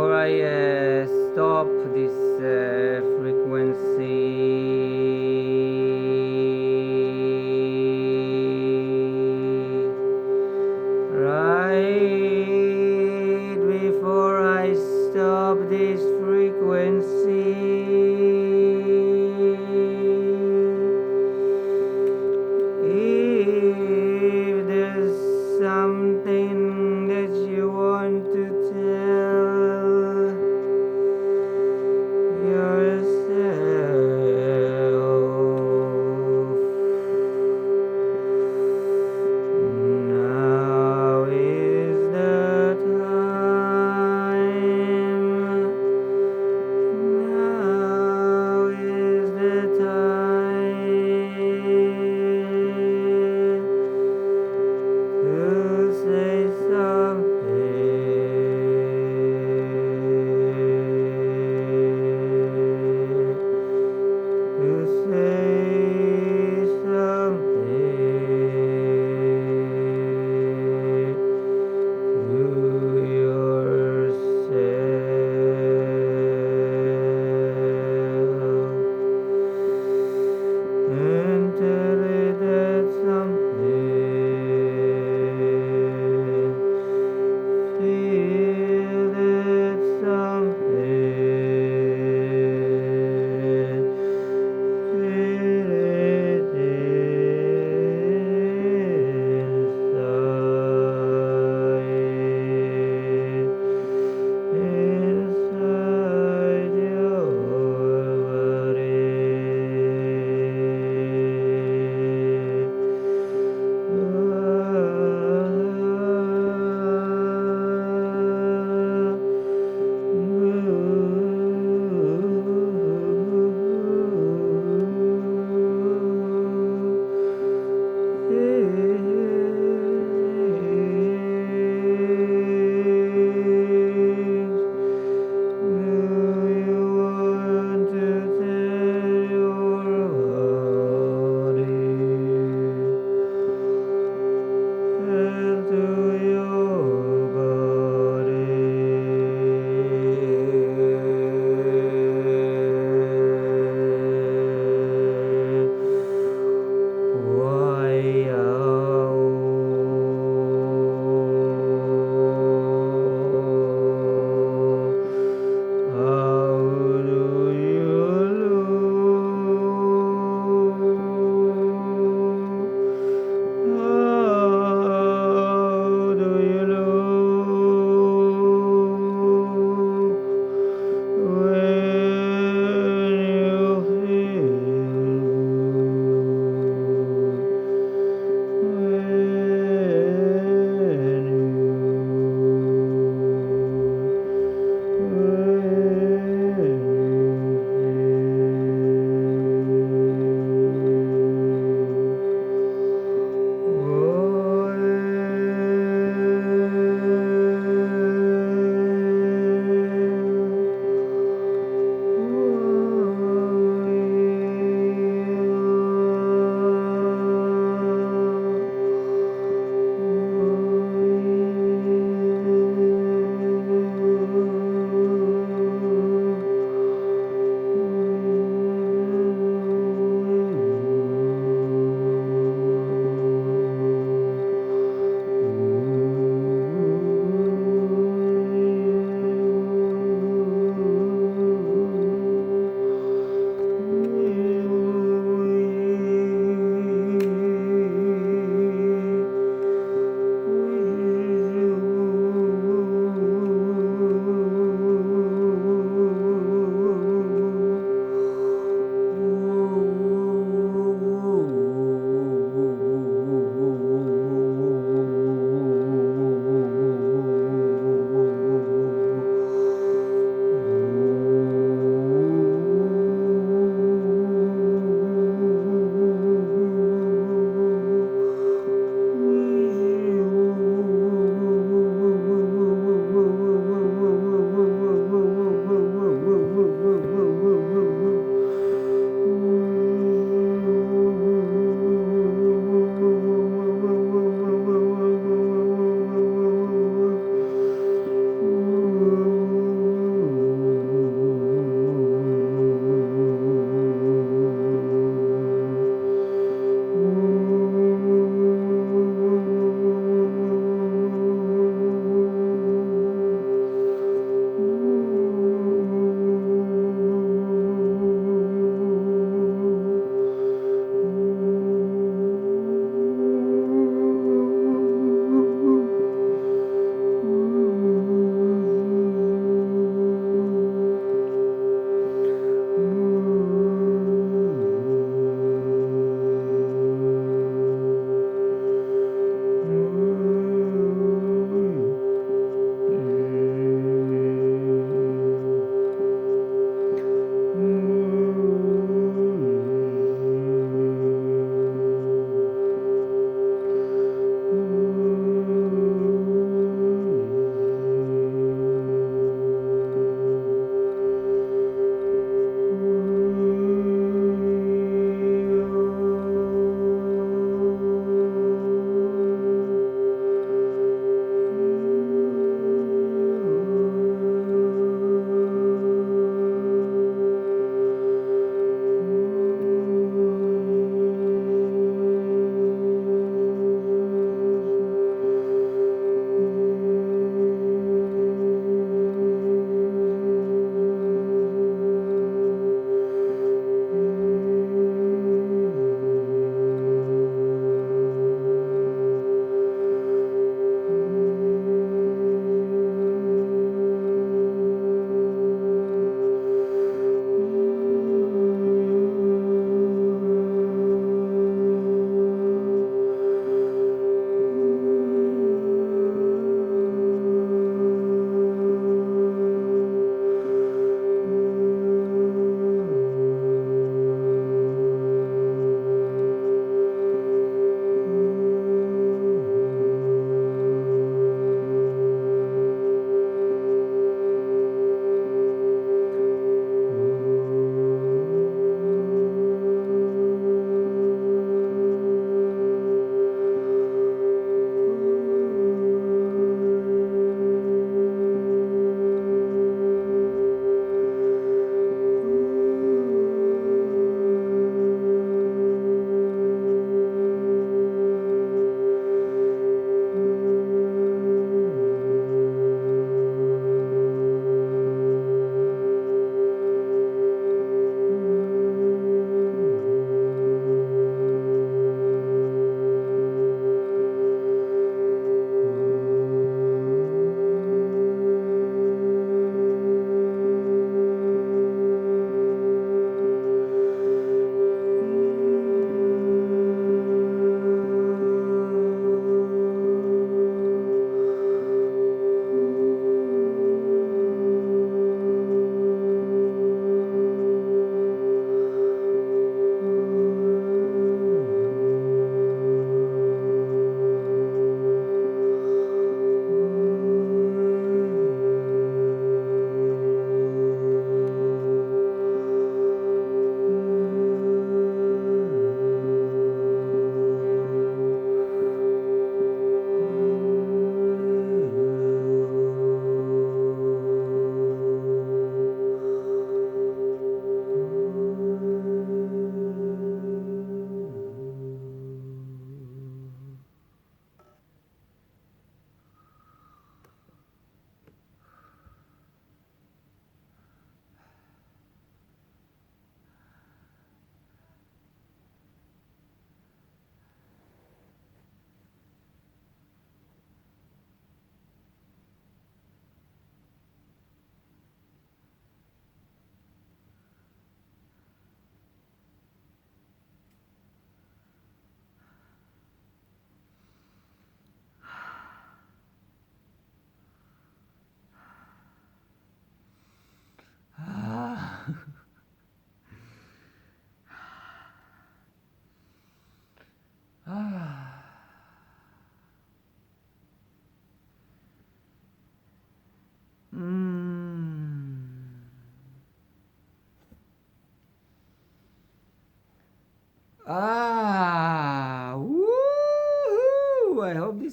before I stop this frequency, right before I stop this frequency, if there's something that you want to tell yourself,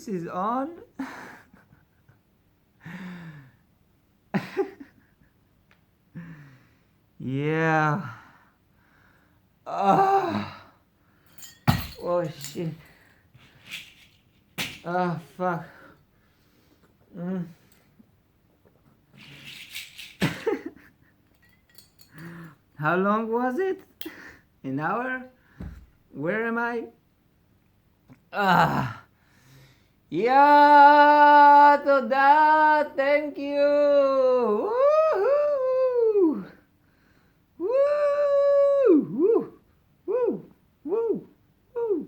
this is on. Yeah. Oh shit. Fuck. How long was it? An hour? Where am I? Yeah, toda, thank you. Woo-hoo. Woo, woo, woo, woo, woo.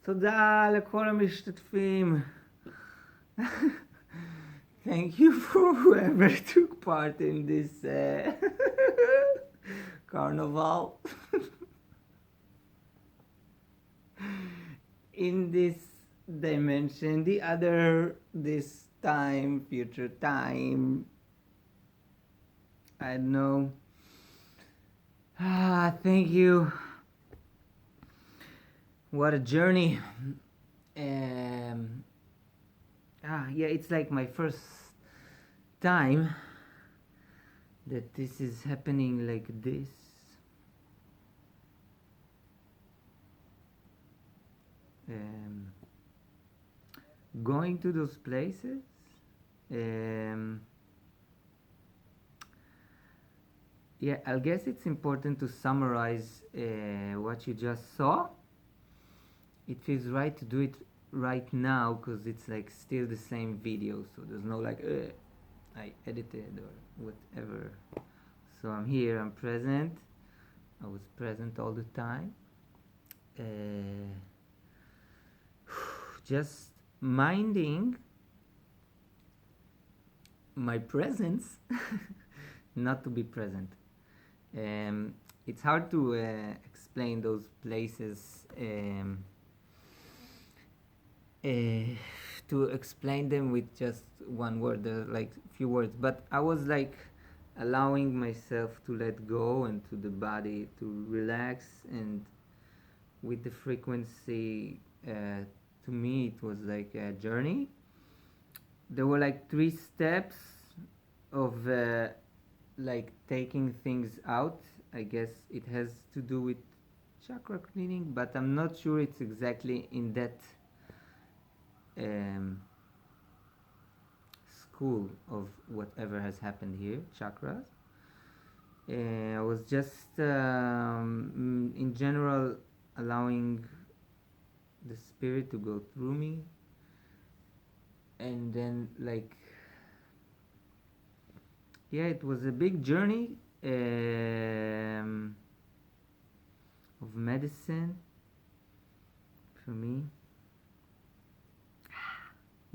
תודה לכל המשתתפים. Thank you for whoever took part in this carnival. In this dimension, the other, this time, future time. I don't know. Thank you. What a journey. Yeah, it's like my first time that this is happening like this. Going to those places. Yeah, I guess it's important to summarize what you just saw. It feels right to do it right now because it's like still the same video, so there's no like I edited or whatever. So I'm here, I'm present. I was present all the time. Just minding my presence, not to be present. It's hard to explain those places, to explain them with just one word, like few words. But I was like allowing myself to let go and to the body to relax, and with the frequency, to me it was like a journey. There were like 3 steps of like taking things out. I guess it has to do with chakra cleaning, but I'm not sure it's exactly in that school of whatever has happened here, chakras. I was just in general allowing the spirit to go through me, and then like, yeah, it was a big journey of medicine for me.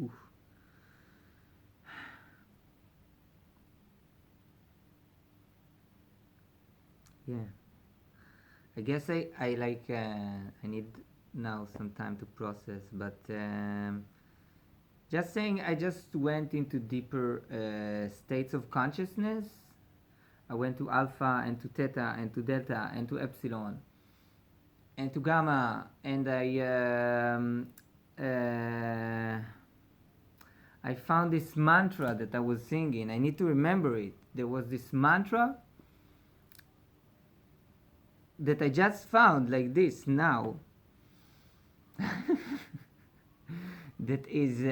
Oof. Yeah, I guess I like I need now some time to process, but just saying, I just went into deeper states of consciousness. I went to alpha and to theta and to delta and to epsilon and to gamma, and I found this mantra that I was singing. I need to remember it. There was this mantra that I just found like this now. That is,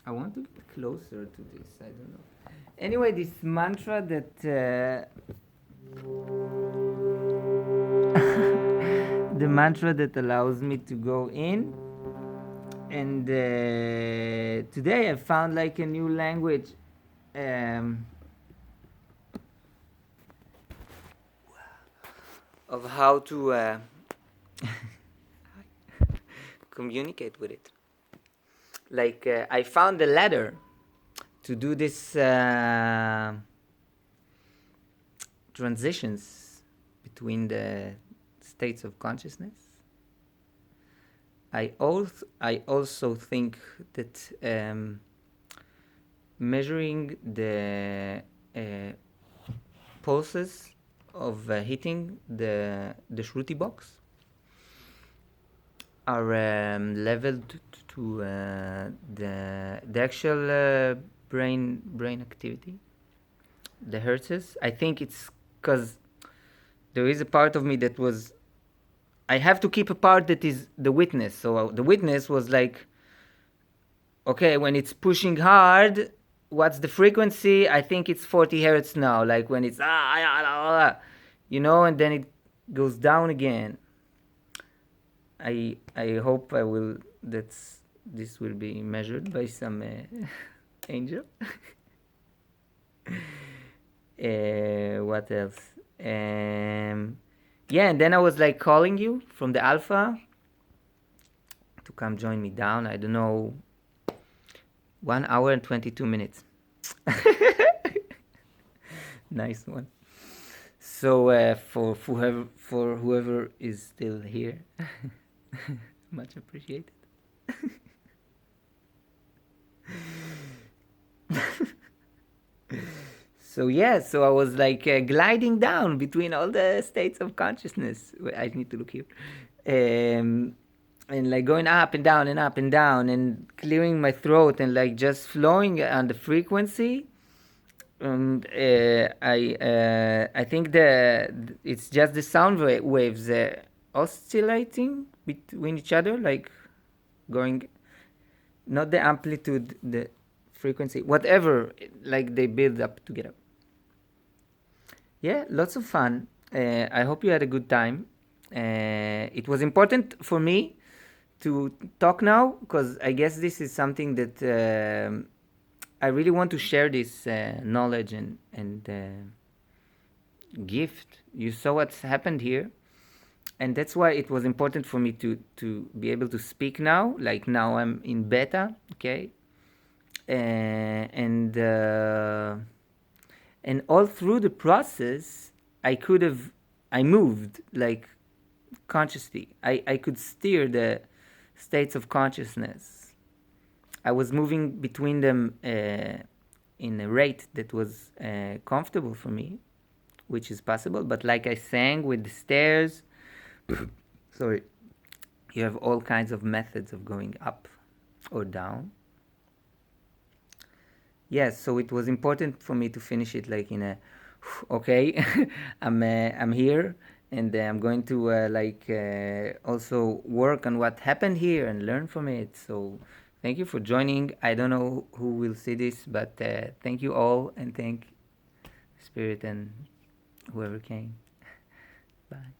I want to get closer to this, I don't know. Anyway, this mantra that the mantra that allows me to go in, and today I found like a new language of how to communicate with it. Like I found a ladder to do this transitions between the states of consciousness. I also think that measuring the pulses of hitting the Shruti box are leveled to the actual brain activity, the hertzes. I think it's because there is a part of me that was, I have to keep a part that is the witness. So the witness was like, okay, when it's pushing hard, what's the frequency? I think it's 40 hertz now. Like when it's and then it goes down again. I hope I will. This will be measured by some angel. What else? Yeah, and then I was like calling you from the alpha to come join me down. I don't know. 1 hour and 22 minutes. Nice one. So for whoever is still here, much appreciated. So I was like gliding down between all the states of consciousness. I need to look here. And like going up and down and up and down and clearing my throat and like just flowing on the frequency. And I think it's just the sound waves oscillating between each other, like going, not the amplitude, the frequency, whatever, like they build up together. Yeah, lots of fun. I hope you had a good time. It was important for me to talk now because I guess this is something that I really want to share this knowledge and gift. You saw what's happened here, and that's why it was important for me to be able to speak now. Like now I'm in beta, okay, and all through the process, I moved like consciously. I could steer the states of consciousness. I was moving between them in a rate that was comfortable for me, which is possible. But like I sang with the stairs, sorry, you have all kinds of methods of going up or down. Yes, so it was important for me to finish it like in a, okay, I'm here, and I'm going to also work on what happened here and learn from it. So thank you for joining. I don't know who will see this, but thank you all, and thank Spirit and whoever came. Bye.